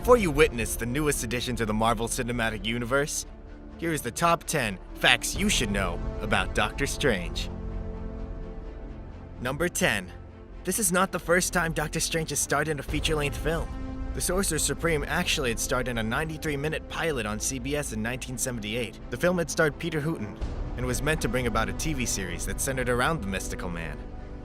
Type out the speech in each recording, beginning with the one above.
Before you witness the newest addition to the Marvel Cinematic Universe, here is the top 10 facts you should know about Doctor Strange. Number 10. This is not the first time Doctor Strange has starred in a feature-length film. The Sorcerer Supreme actually had starred in a 93-minute pilot on CBS in 1978. The film had starred Peter Hooton and was meant to bring about a TV series that centered around the mystical man.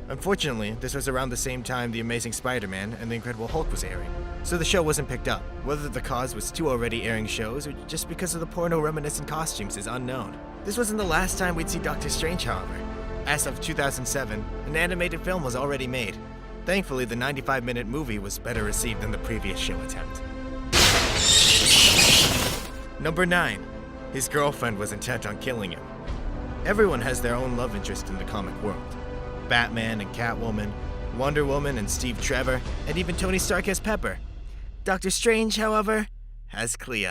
Unfortunately, this was around the same time The Amazing Spider-Man and The Incredible Hulk was airing, so the show wasn't picked up. Whether the cause was two already airing shows or just because of the porno-reminiscent costumes is unknown. This wasn't the last time we'd see Doctor Strange, however. As of 2007, an animated film was already made. Thankfully, the 95-minute movie was better received than the previous show attempt. Number 9. His girlfriend was intent on killing him. Everyone has their own love interest in the comic world. Batman and Catwoman, Wonder Woman and Steve Trevor, and even Tony Stark has Pepper. Doctor Strange, however, has Clea,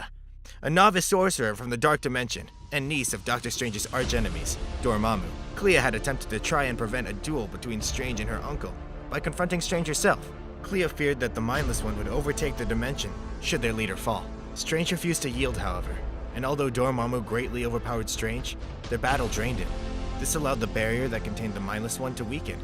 a novice sorcerer from the Dark Dimension and niece of Doctor Strange's archenemies, Dormammu. Clea had attempted to try and prevent a duel between Strange and her uncle by confronting Strange herself. Clea feared that the Mindless One would overtake the dimension should their leader fall. Strange refused to yield, however, and although Dormammu greatly overpowered Strange, their battle drained him. This allowed the barrier that contained the Mindless One to weaken.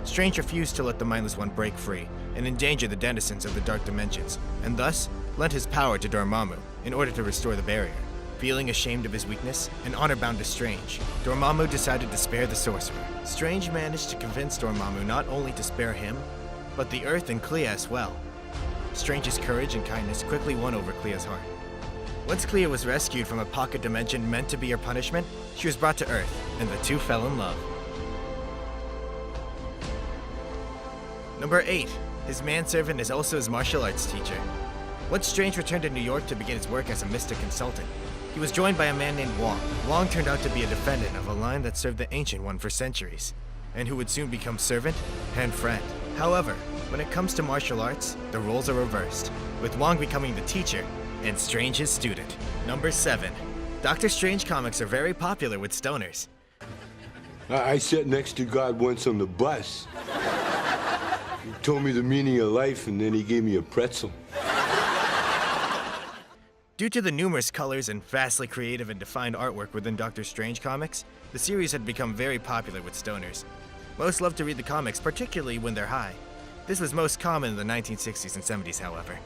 Strange refused to let the Mindless One break free and endanger the denizens of the Dark Dimensions, and thus lent his power to Dormammu in order to restore the barrier. Feeling ashamed of his weakness and honor-bound to Strange, Dormammu decided to spare the sorcerer. Strange managed to convince Dormammu not only to spare him, but the Earth and Clea as well. Strange's courage and kindness quickly won over Clea's heart. Once Clea was rescued from a pocket dimension meant to be her punishment, she was brought to Earth, and the two fell in love. Number 8. His manservant is also his martial arts teacher. Once Strange returned to New York to begin his work as a mystic consultant, he was joined by a man named Wong. Wong turned out to be a defendant of a line that served the Ancient One for centuries, and who would soon become servant and friend. However, when it comes to martial arts, the roles are reversed, with Wong becoming the teacher and Strange his student. Number 7. Doctor Strange comics are very popular with stoners. I sat next to God once on the bus. He told me the meaning of life, and then he gave me a pretzel. Due to the numerous colors and vastly creative and defined artwork within Doctor Strange comics, the series had become very popular with stoners. Most love to read the comics, particularly when they're high. This was most common in the 1960s and 70s, however.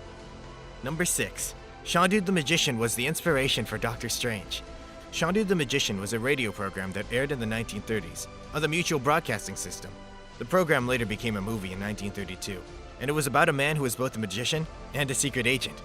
Number 6. Chandu the Magician was the inspiration for Doctor Strange. Chandu the Magician was a radio program that aired in the 1930s on the Mutual Broadcasting System. The program later became a movie in 1932, and it was about a man who was both a magician and a secret agent.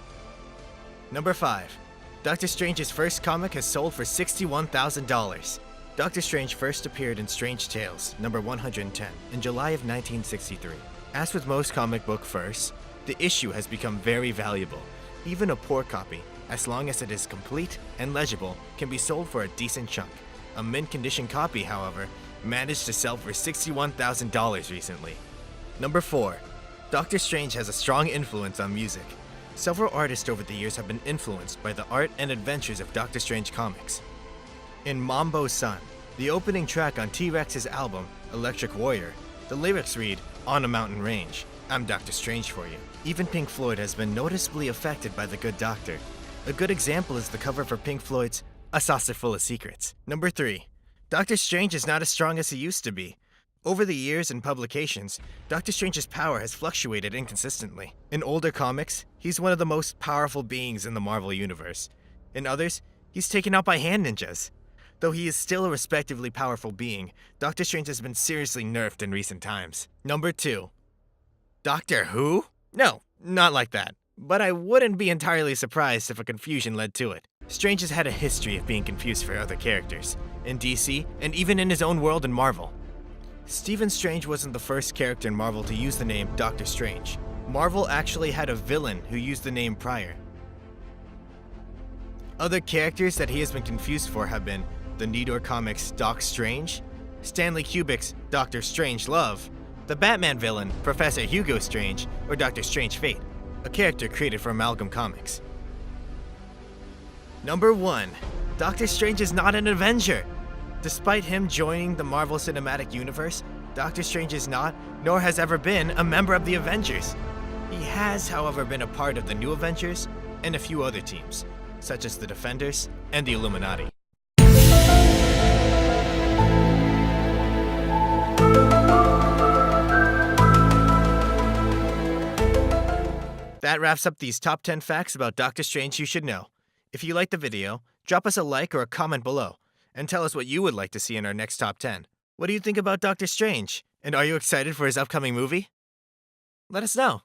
Number 5. Doctor Strange's first comic has sold for $61,000. Doctor Strange first appeared in Strange Tales, number 110, in July of 1963. As with most comic book firsts, the issue has become very valuable. Even a poor copy, as long as it is complete and legible, can be sold for a decent chunk. A mint-condition copy, however, managed to sell for $61,000 recently. Number 4. Doctor Strange has a strong influence on music. Several artists over the years have been influenced by the art and adventures of Doctor Strange comics. In Mambo Sun, the opening track on T-Rex's album, Electric Warrior, the lyrics read, "On a mountain range, I'm Doctor Strange for you." Even Pink Floyd has been noticeably affected by The Good Doctor. A good example is the cover for Pink Floyd's A Saucer Full of Secrets. Number 3. Doctor Strange is not as strong as he used to be. Over the years and publications, Doctor Strange's power has fluctuated inconsistently. In older comics, he's one of the most powerful beings in the Marvel Universe. In others, he's taken out by hand ninjas. Though he is still a respectively powerful being, Doctor Strange has been seriously nerfed in recent times. Number 2. Doctor Who? No, not like that. But I wouldn't be entirely surprised if a confusion led to it. Strange has had a history of being confused for other characters, in DC, and even in his own world in Marvel. Stephen Strange wasn't the first character in Marvel to use the name Doctor Strange. Marvel actually had a villain who used the name prior. Other characters that he has been confused for have been the Nidor Comics' Doc Strange, Stanley Kubrick's Doctor Strangelove, the Batman villain Professor Hugo Strange, or Doctor Strange Fate, a character created for Amalgam Comics. Number 1. Doctor Strange is not an Avenger. Despite him joining the Marvel Cinematic Universe, Doctor Strange is not, nor has ever been, a member of the Avengers. He has, however, been a part of the New Avengers and a few other teams, such as the Defenders and the Illuminati. That wraps up these top 10 facts about Doctor Strange you should know. If you liked the video, drop us a like or a comment below, and tell us what you would like to see in our next top 10. What do you think about Doctor Strange? And are you excited for his upcoming movie? Let us know.